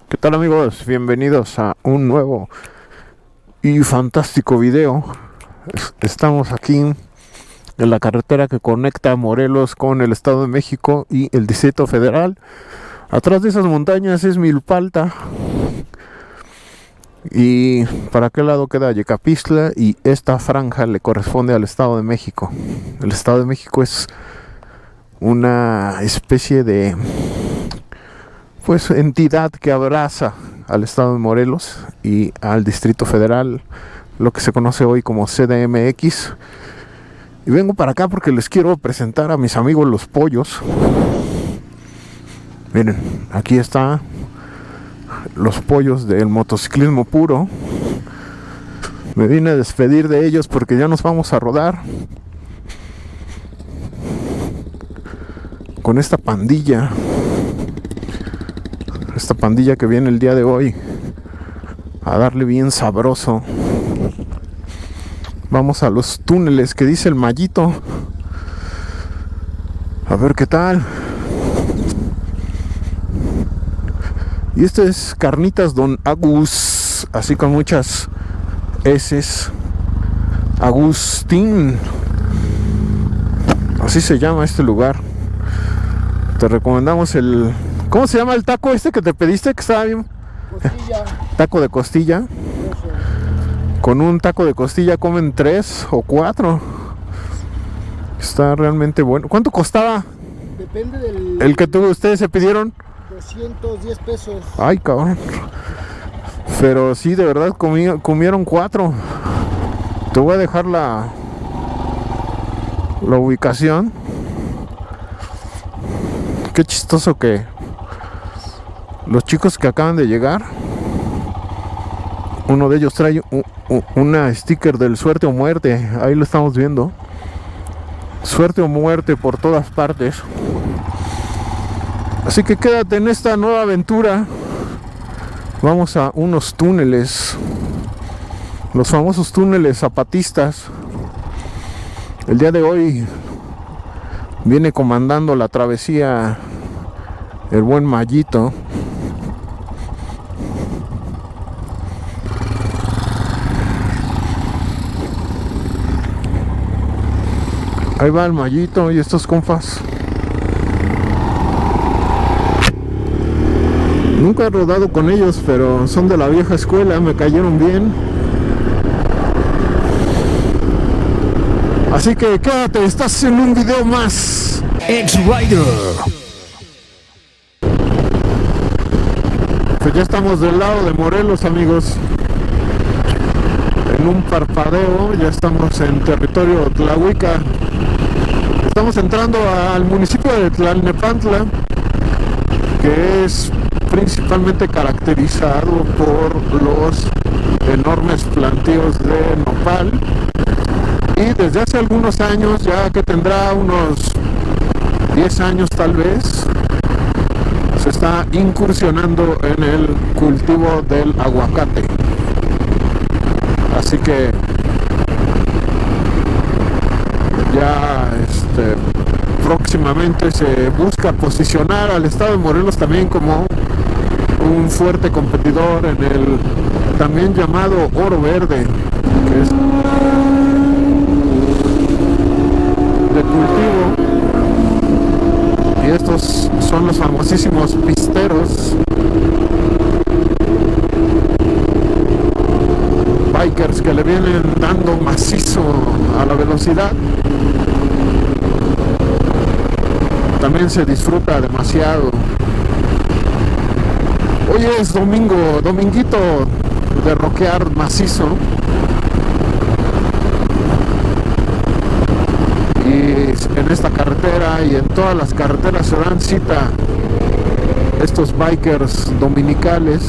¿Qué tal, amigos? Bienvenidos a un nuevo y fantástico video. Estamos aquí en la carretera que conecta Morelos con el Estado de México y el Distrito Federal. Atrás de esas montañas es Milpalta. Y para aquel lado queda Yecapixtla y esta franja le corresponde al Estado de México. El Estado de México es una especie de entidad que abraza al Estado de Morelos y al Distrito Federal, lo que se conoce hoy como CDMX. Y vengo para acá porque les quiero presentar a mis amigos los pollos. Miren, aquí está los pollos del motociclismo puro. Me vine a despedir de ellos porque ya nos vamos a rodar con esta pandilla que viene el día de hoy a darle bien sabroso. Vamos a los túneles que dice el Mallito, a ver qué tal. Y este es Carnitas Don Agus, así con muchas S's. Agustín, así se llama este lugar. Te recomendamos el... ¿Cómo se llama el taco este que te pediste que estaba bien? Costilla. Taco de costilla. Con un taco de costilla comen 3 o 4. Está realmente bueno. ¿Cuánto costaba? Depende del... El que ustedes se pidieron. 210 pesos. Ay, cabrón. Pero sí, de verdad comieron 4. Te voy a dejar la ubicación. Qué chistoso que los chicos que acaban de llegar, uno de ellos trae una sticker del suerte o muerte. Ahí lo estamos viendo. Suerte o muerte por todas partes. Así que quédate en esta nueva aventura. Vamos a unos túneles, los famosos túneles zapatistas. El día de hoy viene comandando la travesía el buen Mallito. Ahí va el Mallito y estos compas. Nunca he rodado con ellos, pero son de la vieja escuela, me cayeron bien. Así que quédate, estás en un video más. X-Rider. Pues ya estamos del lado de Morelos, amigos. En un parpadeo, ya estamos en territorio Tlahuica. Estamos entrando al municipio de Tlalnepantla, que es principalmente caracterizado por los enormes plantíos de nopal. Y desde hace algunos años, ya que tendrá unos 10 años tal vez, se está incursionando en el cultivo del aguacate. Así que ya próximamente se busca posicionar al estado de Morelos también como un fuerte competidor en el también llamado oro verde, que es de cultivo. Y estos son los famosísimos pisteros, bikers que le vienen dando macizo a la velocidad. También se disfruta demasiado. Hoy es dominguito de rockear macizo. Y en esta carretera y en todas las carreteras se dan cita estos bikers dominicales.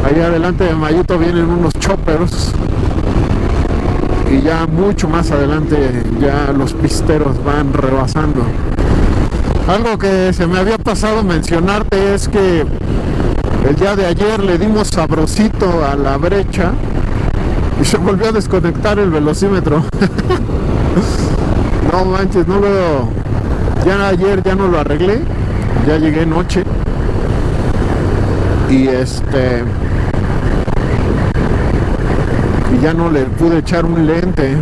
Ahí adelante de Mallito vienen unos choppers. Y ya mucho más adelante ya los pisteros van rebasando. Algo que se me había pasado mencionarte es que el día de ayer le dimos sabrosito a la brecha y se volvió a desconectar el velocímetro. No manches, no lo... Ya ayer ya no lo arreglé, ya llegué noche y ya no le pude echar un lente,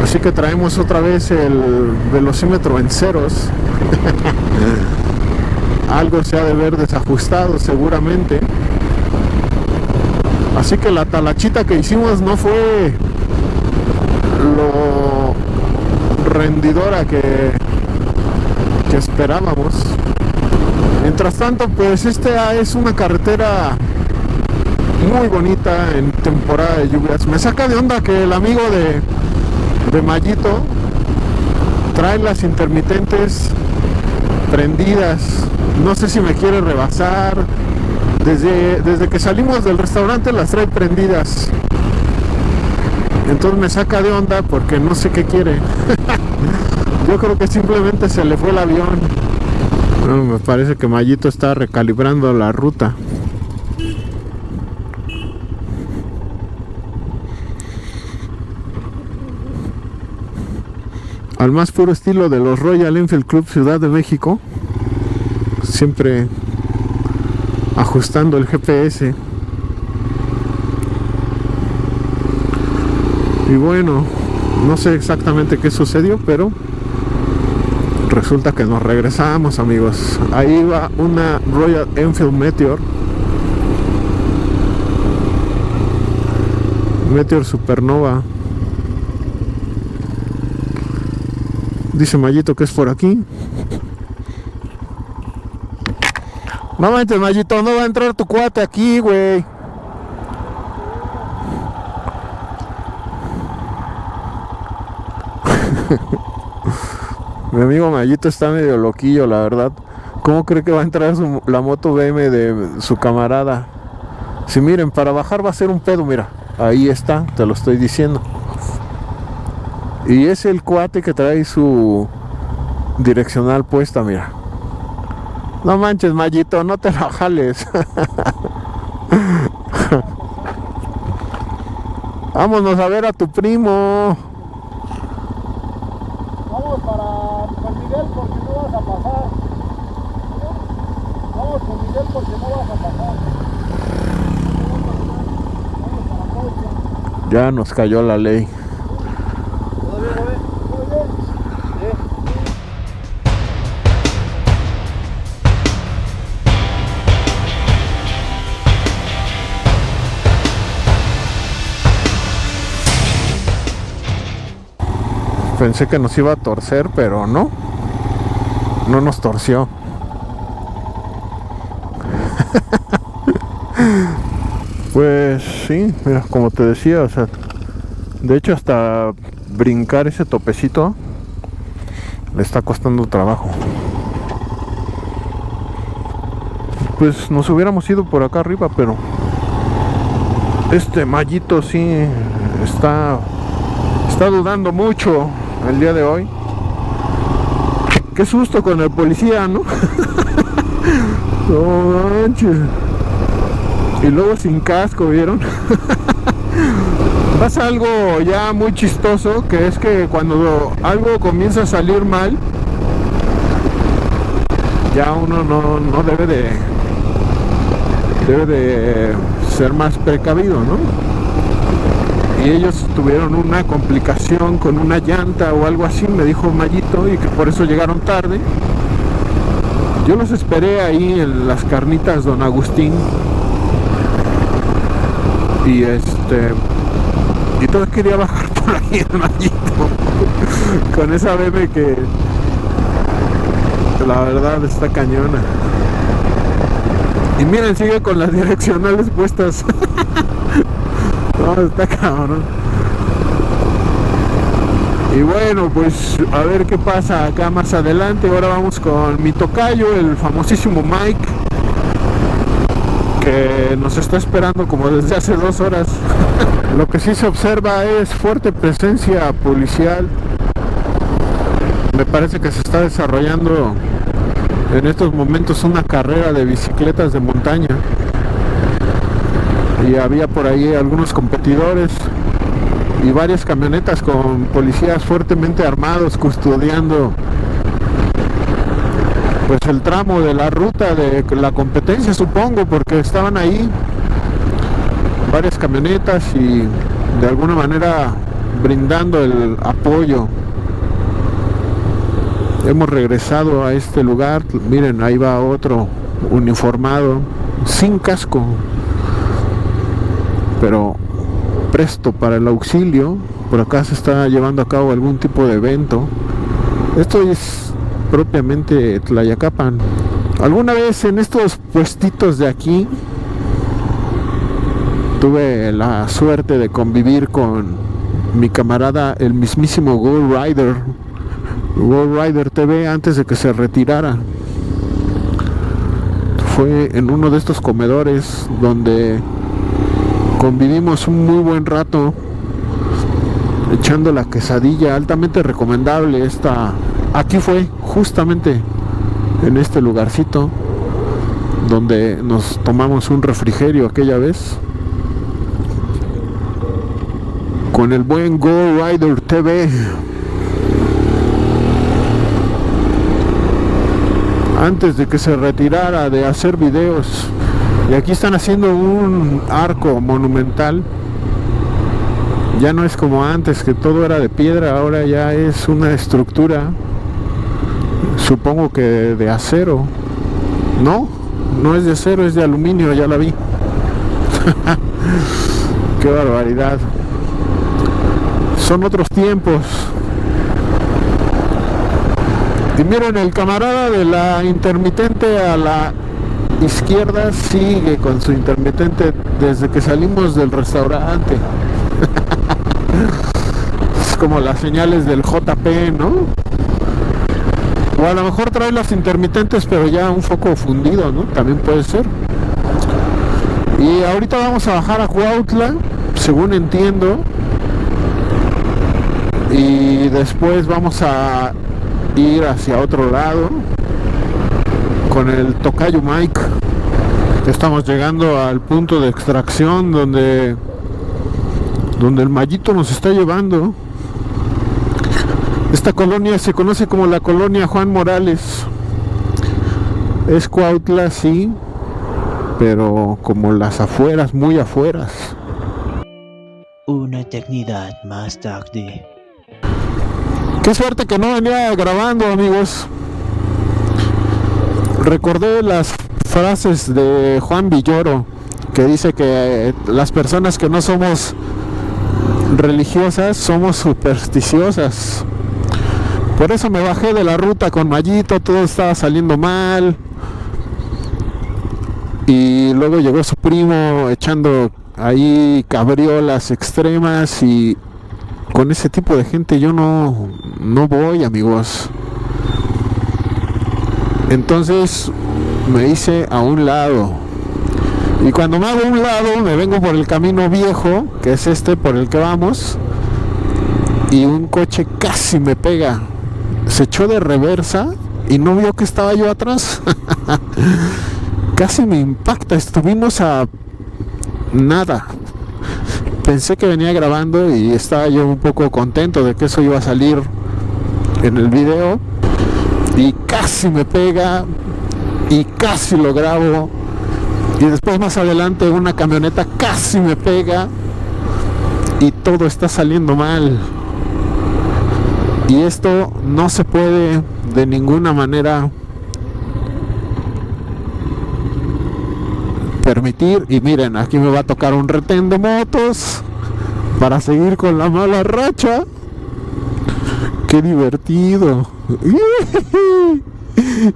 así que traemos otra vez el velocímetro en ceros. Algo se ha de ver desajustado seguramente, así que la talachita que hicimos no fue lo rendidora que esperábamos. Mientras tanto, pues esta es una carretera muy bonita en temporada de lluvias. Me saca de onda que el amigo de Mayito trae las intermitentes prendidas. No sé si me quiere rebasar. Desde que salimos del restaurante las trae prendidas. Entonces me saca de onda porque no sé qué quiere. Yo creo que simplemente se le fue el avión. Bueno, me parece que Mayito está recalibrando la ruta. Al más puro estilo de los Royal Enfield Club Ciudad de México. Siempre ajustando el GPS. Y bueno, no sé exactamente qué sucedió, pero resulta que nos regresamos, amigos. Ahí va una Royal Enfield Meteor Supernova. Dice Mayito que es por aquí. No manches, Mayito, no va a entrar tu cuate aquí, güey. Mi amigo Mayito está medio loquillo, la verdad. ¿Cómo cree que va a entrar la moto BM de su camarada? Si miren, para bajar va a ser un pedo, mira. Ahí está, te lo estoy diciendo. Y es el cuate que trae su direccional puesta, mira. No manches, Mayito, no te la jales. Vámonos a ver a tu primo. Vamos para San Miguel porque no vas a pasar. Vamos con Miguel porque no vas a pasar. Vamos para Puebla. Ya nos cayó la ley. Pensé que nos iba a torcer, pero no nos torció. Pues sí, mira, como te decía, o sea, de hecho hasta brincar ese topecito le está costando trabajo. Pues nos hubiéramos ido por acá arriba, pero Mayito sí está dudando mucho el día de hoy. Qué susto con el policía, ¿no? No manches. Y luego sin casco, ¿vieron? Pasa algo ya muy chistoso, que es que cuando algo comienza a salir mal, ya uno no debe de ser más precavido, ¿no? Y ellos tuvieron una complicación con una llanta o algo así, me dijo Mayito, y que por eso llegaron tarde. Yo los esperé ahí en las carnitas Don Agustín. Y todo quería bajar por ahí el Mayito con esa bebé que la verdad está cañona. Y miren, sigue con las direccionales puestas. No, está cabrón. Y bueno, pues a ver qué pasa acá más adelante. Ahora vamos con mi tocayo, el famosísimo Mike, que nos está esperando como desde hace 2 horas. Lo que sí se observa es fuerte presencia policial. Me parece que se está desarrollando en estos momentos una carrera de bicicletas de montaña. Y había por ahí algunos competidores y varias camionetas con policías fuertemente armados custodiando pues el tramo de la ruta de la competencia, supongo, porque estaban ahí varias camionetas y de alguna manera brindando el apoyo. Hemos regresado a este lugar. Miren, ahí va otro uniformado sin casco, pero presto para el auxilio. Por acá se está llevando a cabo algún tipo de evento. Esto es propiamente Tlayacapan. Alguna vez en estos puestitos de aquí tuve la suerte de convivir con mi camarada, el mismísimo Ghoul Rider TV, antes de que se retirara. Fue en uno de estos comedores donde convivimos un muy buen rato echando la quesadilla, altamente recomendable esta. Aquí fue justamente en este lugarcito donde nos tomamos un refrigerio aquella vez con el buen Ghoul Rider TV. Antes de que se retirara de hacer videos. Y aquí están haciendo un arco monumental. Ya no es como antes, que todo era de piedra. Ahora ya es una estructura, supongo que de acero. No es de acero, es de aluminio, ya la vi. Qué barbaridad. Son otros tiempos. Y miren, el camarada de la intermitente a la izquierda sigue con su intermitente desde que salimos del restaurante. Es como las señales del JP, ¿no? O a lo mejor trae las intermitentes pero ya un foco fundido, ¿no? También puede ser. Y ahorita vamos a bajar a Cuautla, según entiendo. Y después vamos a ir hacia otro lado con el tocayo Mike. Estamos llegando al punto de extracción donde el Mayito nos está llevando. Esta colonia se conoce como la colonia Juan Morales. Es Cuautla, sí, pero como las afueras, muy afueras. Una eternidad más tarde. Qué suerte que no venía grabando, amigos. Recordé las frases de Juan Villoro, que dice que las personas que no somos religiosas somos supersticiosas. Por eso me bajé de la ruta con Mayito, todo estaba saliendo mal. Y luego llegó su primo echando ahí cabriolas extremas, y con ese tipo de gente yo no voy, amigos. Entonces me hice a un lado. Y cuando me hago a un lado, me vengo por el camino viejo, que es este por el que vamos, y un coche casi me pega. Se echó de reversa y no vio que estaba yo atrás. Casi me impacta. Estuvimos a nada. Pensé que venía grabando y estaba yo un poco contento de que eso iba a salir en el video, y casi me pega y casi lo grabo. Y después más adelante una camioneta casi me pega y todo está saliendo mal. Y esto no se puede de ninguna manera permitir. Y miren, aquí me va a tocar un retén de motos para seguir con la mala racha. Qué divertido.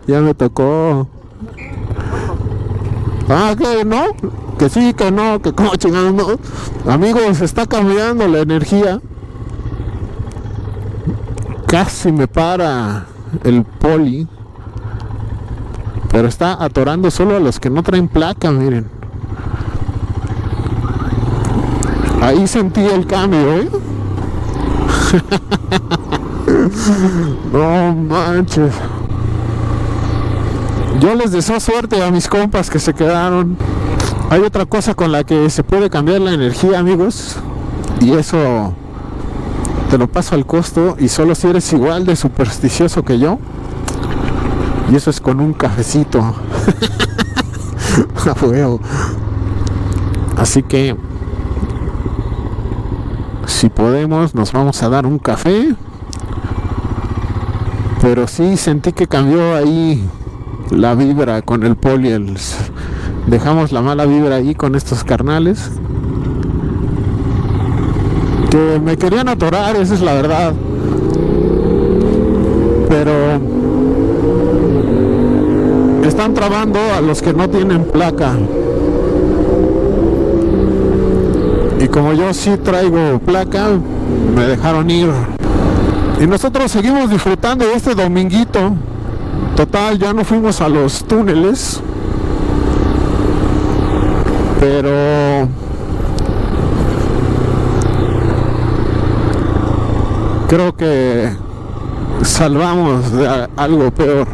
Ya me tocó. Ah, que no, que sí, que no, que como chingados no. Amigos, está cambiando la energía. Casi me para el poli, pero está atorando solo a los que no traen placa, miren. Ahí sentí el cambio, ¿eh? No manches. Yo les deseo suerte a mis compas que se quedaron. Hay otra cosa con la que se puede cambiar la energía, amigos, y eso te lo paso al costo, y solo si eres igual de supersticioso que yo. Y eso es con un cafecito. A huevo. Así que si podemos nos vamos a dar un café. Pero sí sentí que cambió ahí la vibra con el Poli. Dejamos la mala vibra ahí con estos carnales que me querían atorar, esa es la verdad. Pero están trabando a los que no tienen placa. Y como yo sí traigo placa, me dejaron ir. Y nosotros seguimos disfrutando de este dominguito. Total, ya no fuimos a los túneles. Pero creo que salvamos de algo peor.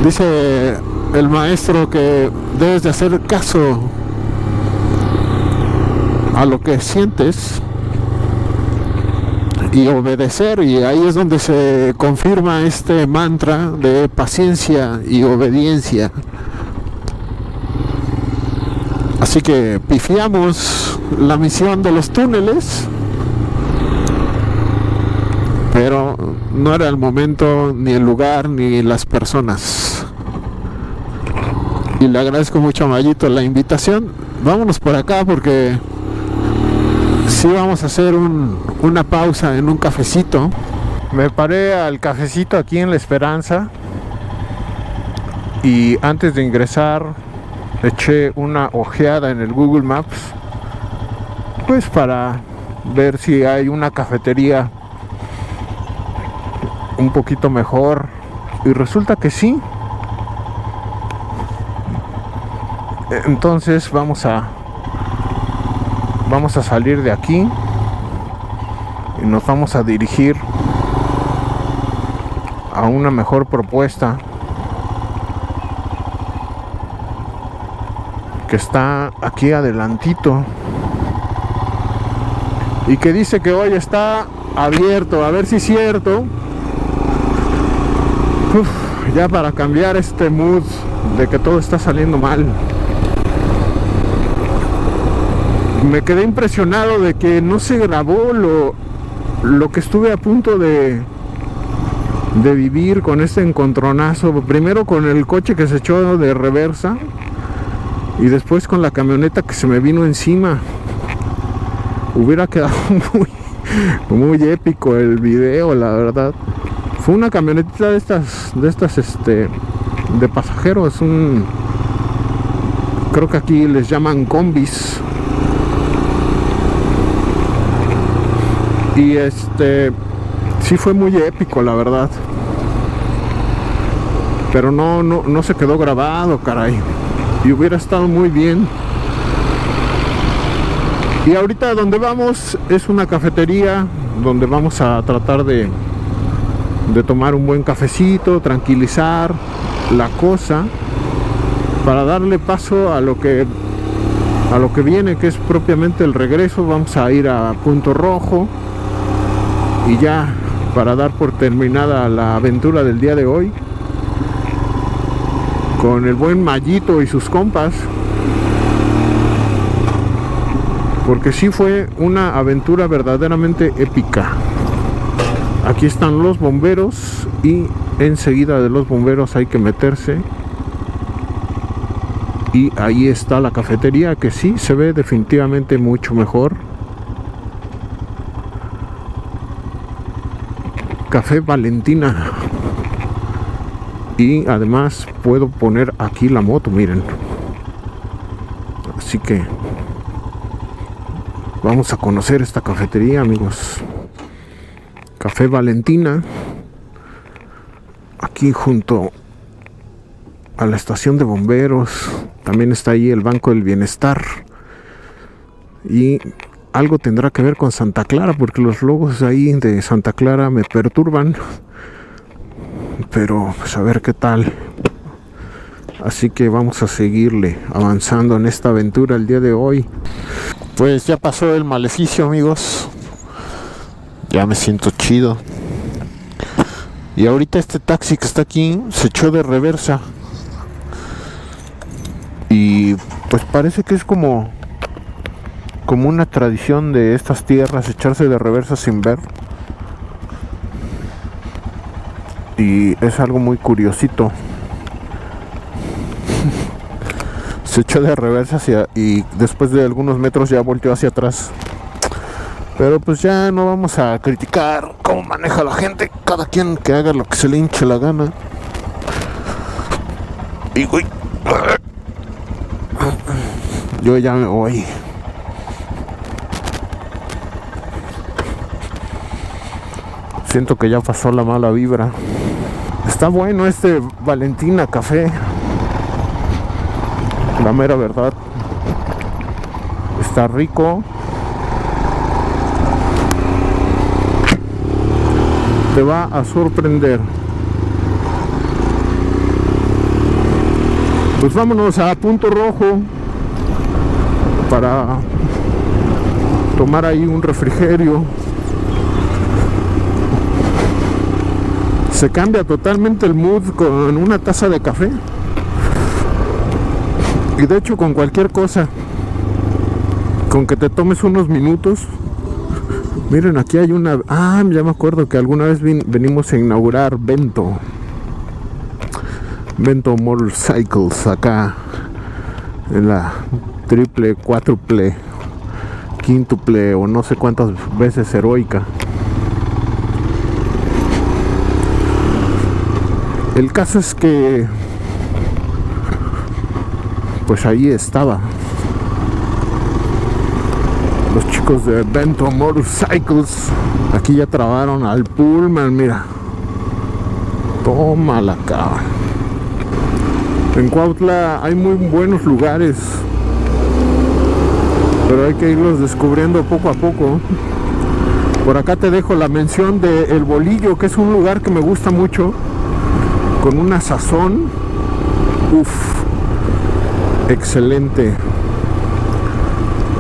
Dice el maestro que debes de hacer caso a lo que sientes y obedecer, y ahí es donde se confirma este mantra de paciencia y obediencia. Así que pifiamos la misión de los túneles, pero no era el momento, ni el lugar, ni las personas. Y le agradezco mucho a Mayito la invitación. Vámonos por acá porque sí vamos a hacer una pausa en un cafecito. Me paré al cafecito aquí en La Esperanza y antes de ingresar eché una ojeada en el Google Maps, pues para ver si hay una cafetería un poquito mejor, y resulta que sí. Entonces vamos a salir de aquí y nos vamos a dirigir a una mejor propuesta que está aquí adelantito y que dice que hoy está abierto, a ver si es cierto. Ya para cambiar este mood de que todo está saliendo mal. Me quedé impresionado de que no se grabó lo que estuve a punto de vivir con este encontronazo. Primero con el coche que se echó de reversa y después con la camioneta que se me vino encima. Hubiera quedado muy épico el video, la verdad. Fue una camionetita de estas de pasajeros, creo que aquí les llaman combis. Y sí fue muy épico, la verdad. Pero no se quedó grabado, caray. Y hubiera estado muy bien. Y ahorita donde vamos es una cafetería donde vamos a tratar de tomar un buen cafecito, tranquilizar la cosa, para darle paso a lo que viene, que es propiamente el regreso. Vamos a ir a Punto Rojo y ya para dar por terminada la aventura del día de hoy con el buen Mayito y sus compas, porque sí fue una aventura verdaderamente épica. Aquí están los bomberos y enseguida de los bomberos hay que meterse, y ahí está la cafetería, que sí se ve definitivamente mucho mejor. Café Valentina. Y además puedo poner aquí la moto, miren. Así que vamos a conocer esta cafetería, amigos. Café Valentina, aquí junto a la estación de bomberos. También está ahí el Banco del Bienestar. Y algo tendrá que ver con Santa Clara, porque los logos ahí de Santa Clara me perturban. Pero pues a ver qué tal. Así que vamos a seguirle avanzando en esta aventura el día de hoy. Pues ya pasó el maleficio, amigos. Ya me siento chido. Y ahorita este taxi que está aquí se echó de reversa. Y pues parece que es como una tradición de estas tierras, echarse de reversa sin ver. Y es algo muy curiosito. Se echó de reversa y después de algunos metros ya volteó hacia atrás. Pero pues ya no vamos a criticar cómo maneja la gente. Cada quien que haga lo que se le hinche la gana. Y uy, yo ya me voy. Siento que ya pasó la mala vibra. Está bueno este Valentina Café. La mera verdad. Está rico. Te va a sorprender. Pues vámonos a Punto Rojo para tomar ahí un refrigerio. Se cambia totalmente el mood con una taza de café. Y de hecho con cualquier cosa. Con que te tomes unos minutos. Miren, aquí hay una... Ah, ya me acuerdo que alguna vez venimos a inaugurar Bento Motorcycles acá en la triple, cuádruple, quíntuple o no sé cuántas veces heroica. El caso es que pues ahí estaba los chicos de Bento Motorcycles. Aquí ya trabaron al Pullman, mira. Tómala, cabrón. En Cuautla hay muy buenos lugares, pero hay que irlos descubriendo poco a poco. Por acá te dejo la mención de El Bolillo, que es un lugar que me gusta mucho, con una sazón, excelente.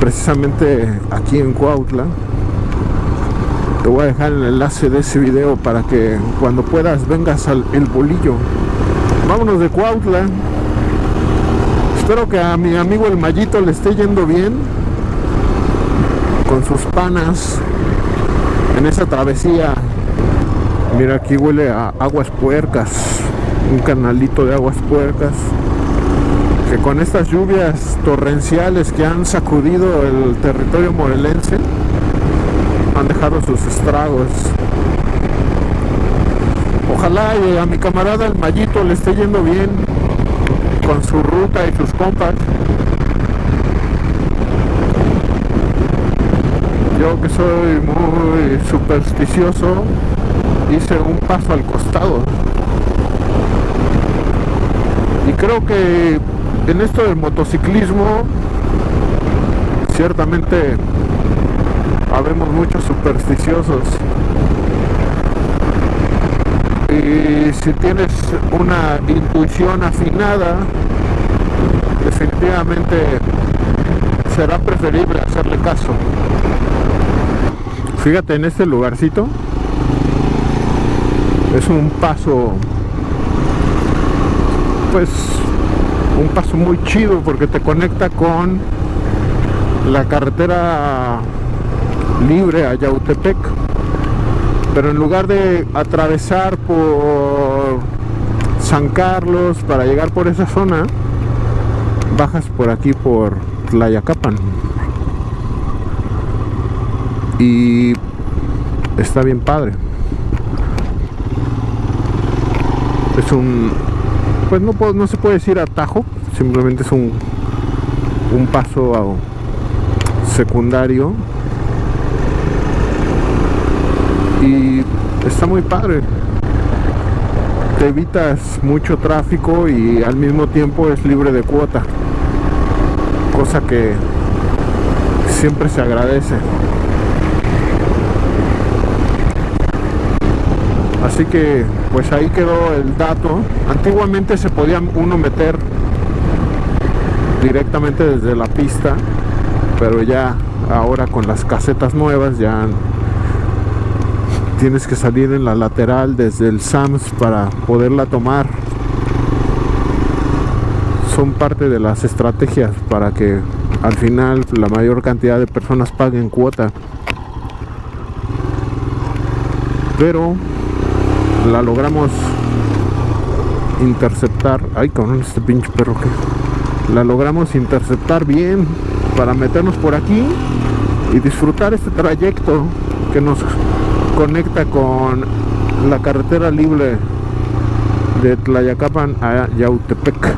Precisamente aquí en Cuautla. Te voy a dejar el enlace de ese video para que cuando puedas vengas al El Bolillo. Vámonos de Cuautla. Espero que a mi amigo el Mayito le esté yendo bien con sus panas en esa travesía. Mira, aquí huele a aguas puercas, un canalito de aguas puercas, que con estas lluvias torrenciales que han sacudido el territorio morelense han dejado sus estragos. Ojalá y a mi camarada el Mayito le esté yendo bien con su ruta y sus compas. Yo, que soy muy supersticioso, hice un paso al costado. Y creo que en esto del motociclismo ciertamente habemos muchos supersticiosos. Y si tienes una intuición afinada, definitivamente será preferible hacerle caso. Fíjate, en este lugarcito es un paso, pues un paso muy chido, porque te conecta con la carretera libre a Yautepec. Pero en lugar de atravesar por San Carlos para llegar por esa zona, bajas por aquí por Tlayacapan. Y está bien padre. Es un... pues no se puede decir atajo, simplemente es un paso secundario. Y está muy padre. Te evitas mucho tráfico y al mismo tiempo es libre de cuota, cosa que siempre se agradece. Así que pues ahí quedó el dato. Antiguamente se podía uno meter directamente desde la pista, pero ya ahora con las casetas nuevas ya tienes que salir en la lateral desde el Sams para poderla tomar. Son parte de las estrategias para que al final la mayor cantidad de personas paguen cuota, pero la logramos interceptar. Ay, cabrón, este pinche perro que la logramos interceptar bien para meternos por aquí y disfrutar este trayecto que nos conecta con la carretera libre de Tlayacapan a Yautepec.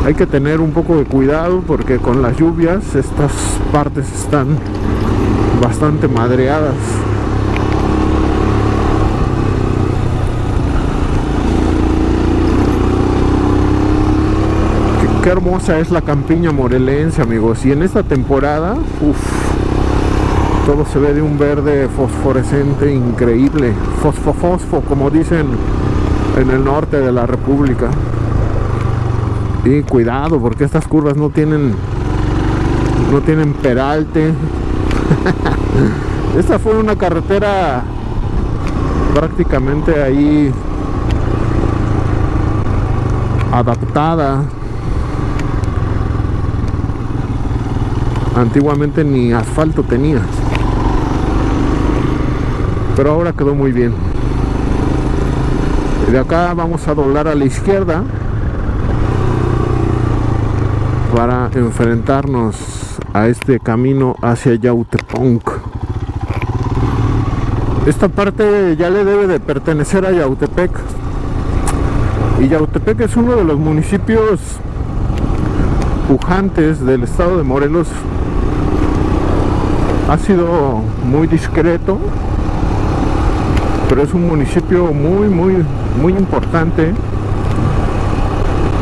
Hay que tener un poco de cuidado porque con las lluvias estas partes están bastante madreadas. Qué hermosa es la campiña morelense, amigos. Y en esta temporada, todo se ve de un verde fosforescente increíble. Fosfo, como dicen en el norte de la República. Y cuidado, porque estas curvas no tienen peralte. Esta fue una carretera prácticamente ahí adaptada. Antiguamente ni asfalto tenía, pero ahora quedó muy bien. De acá vamos a doblar a la izquierda para enfrentarnos a este camino hacia Yautepec. Esta parte ya le debe de pertenecer a Yautepec, y Yautepec es uno de los municipios pujantes del estado de Morelos. Ha sido muy discreto, pero es un municipio muy importante,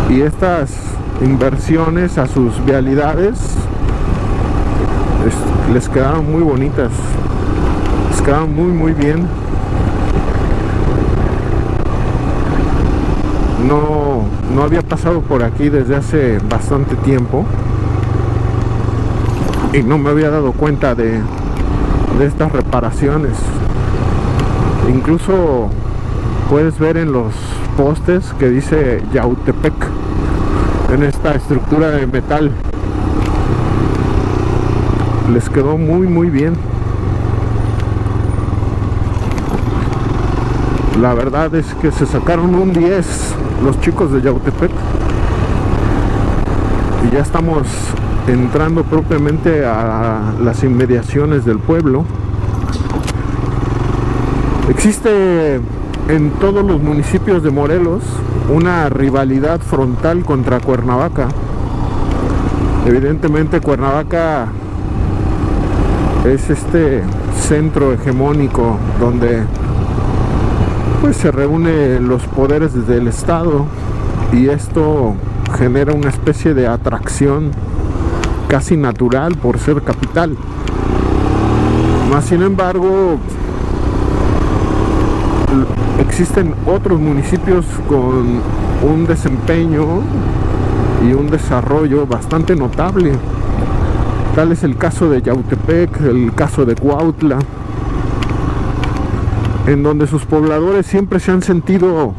y estas inversiones a sus vialidades les quedaron muy bonitas, les quedaron muy bien. No había pasado por aquí desde hace bastante tiempo y no me había dado cuenta de estas reparaciones. Incluso puedes ver en los postes que dice Yautepec en esta estructura de metal. Les quedó muy bien. La verdad es que se sacaron un 10 los chicos de Yautepec, y ya estamos entrando propiamente a las inmediaciones del pueblo. Existe en todos los municipios de Morelos una rivalidad frontal contra Cuernavaca. Evidentemente Cuernavaca es este centro hegemónico donde pues se reúnen los poderes desde el estado, y esto genera una especie de atracción casi natural por ser capital. Más sin embargo, existen otros municipios con un desempeño y un desarrollo bastante notable. Tal es el caso de Yautepec, el caso de Cuautla, en donde sus pobladores siempre se han sentido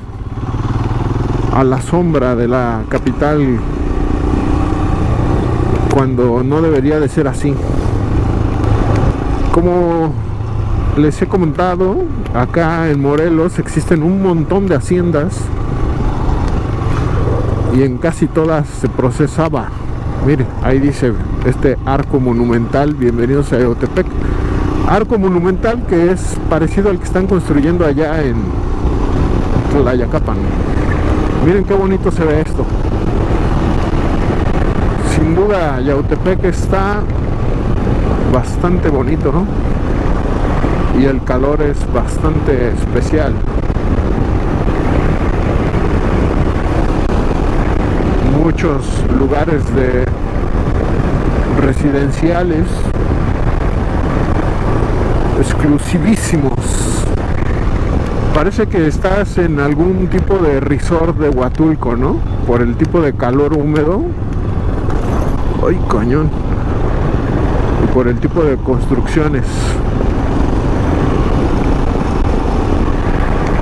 a la sombra de la capital, cuando no debería de ser así. Como les he comentado, acá en Morelos existen un montón de haciendas, y en casi todas se procesaba. Mire, ahí dice este arco monumental, bienvenidos a Yautepec. Arco monumental que es parecido al que están construyendo allá en Tlayacapan. Miren qué bonito se ve esto. Sin duda Yautepec está bastante bonito, ¿no? Y el calor es bastante especial. Muchos lugares residenciales exclusivísimos. Parece que estás en algún tipo de resort de Huatulco, ¿no? Por el tipo de calor húmedo. ¡Ay, cañón! Y por el tipo de construcciones.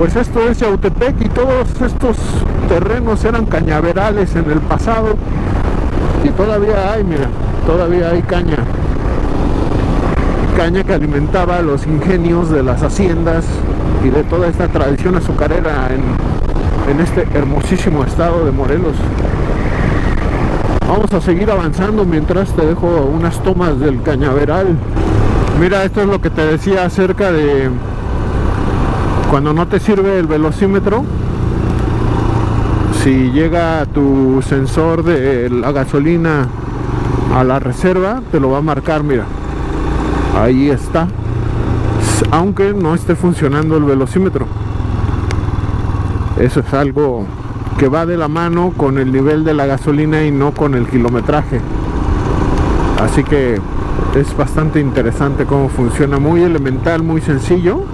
Pues esto es Yautepec y todos estos terrenos eran cañaverales en el pasado. Y todavía hay, mira, todavía hay caña. Caña que alimentaba los ingenios de las haciendas y de toda esta tradición azucarera en este hermosísimo estado de Morelos. Vamos a seguir avanzando mientras te dejo unas tomas del cañaveral. Mira, esto es lo que te decía acerca de cuando no te sirve el velocímetro. Si llega tu sensor de la gasolina a la reserva, te lo va a marcar, mira. Ahí está. Aunque no esté funcionando el velocímetro. Eso es algo que va de la mano con el nivel de la gasolina y no con el kilometraje. Así que es bastante interesante cómo funciona. Muy elemental, muy sencillo.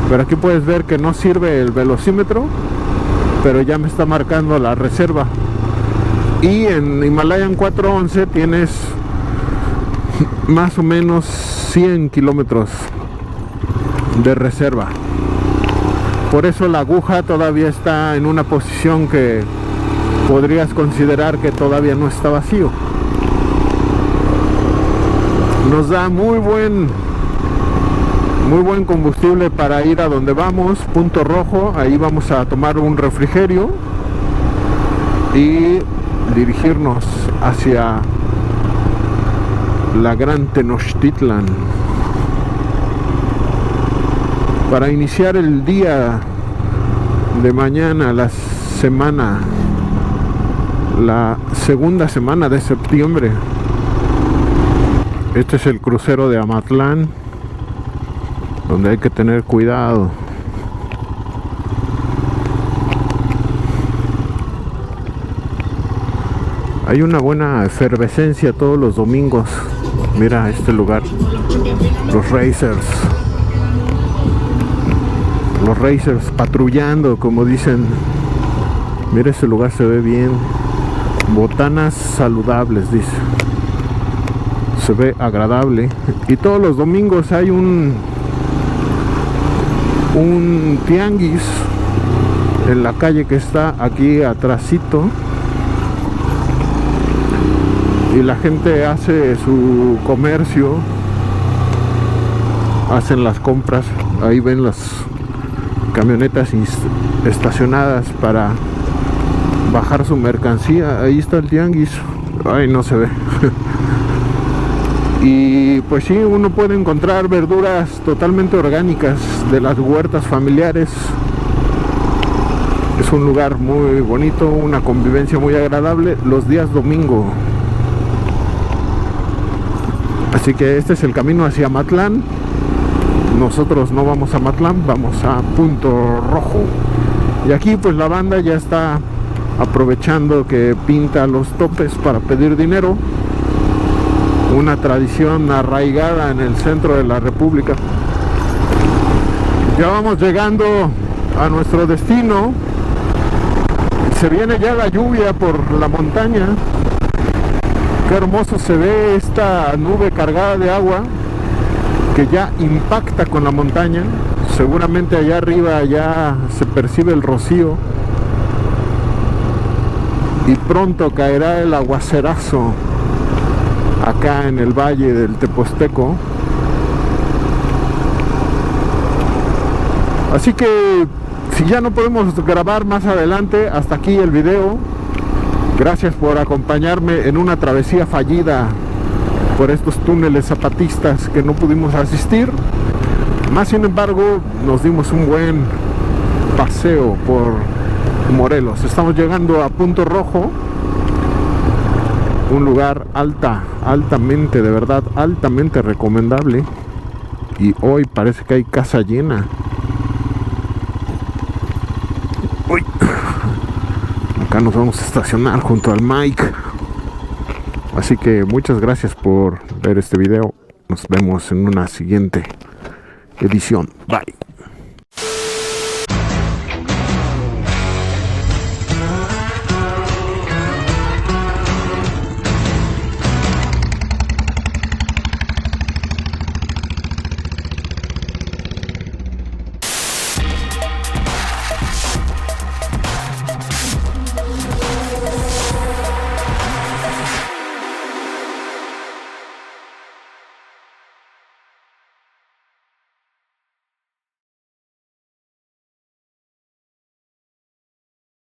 Pero aquí puedes ver que no sirve el velocímetro, pero ya me está marcando la reserva. Y en Himalayan 411 tienes más o menos 100 kilómetros de reserva. Por eso la aguja todavía está en una posición que podrías considerar que todavía no está vacío. Nos da muy buen combustible para ir a donde vamos. Punto Rojo, ahí vamos a tomar un refrigerio y dirigirnos hacia la Gran Tenochtitlan para iniciar el día de mañana, la segunda semana de septiembre. Este es el crucero de Amatlán, donde hay que tener cuidado. Hay una buena efervescencia todos los domingos. Mira este lugar, los racers patrullando, como dicen. Mira, ese lugar se ve bien. Botanas saludables, dice. Se ve agradable. Y todos los domingos hay un tianguis en la calle que está aquí atrásito. Y la gente hace su comercio, hacen las compras. Ahí ven las camionetas estacionadas para bajar su mercancía. Ahí está el tianguis. Ay, no se ve. Y pues sí, uno puede encontrar verduras totalmente orgánicas de las huertas familiares. Es un lugar muy bonito, una convivencia muy agradable los días domingo. Así que este es el camino hacia Amatlán. Nosotros no vamos a Amatlán, vamos a Punto Rojo. Y aquí pues la banda ya está aprovechando que pinta los topes para pedir dinero. Una tradición arraigada en el centro de la República. Ya vamos llegando a nuestro destino. Se viene ya la lluvia por la montaña. Qué hermoso se ve esta nube cargada de agua que ya impacta con la montaña. Seguramente allá arriba ya se percibe el rocío y pronto caerá el aguacerazo acá en el valle del Teposteco. Así que si ya no podemos grabar más adelante, hasta aquí el video. Gracias por acompañarme en una travesía fallida por estos túneles zapatistas que no pudimos asistir. Más sin embargo, nos dimos un buen paseo por Morelos. Estamos llegando a Punto Rojo, un lugar altamente, de verdad, altamente recomendable. Y hoy parece que hay casa llena. Uy. Acá nos vamos a estacionar junto al Mike. Así que muchas gracias por ver este video. Nos vemos en una siguiente edición. Bye.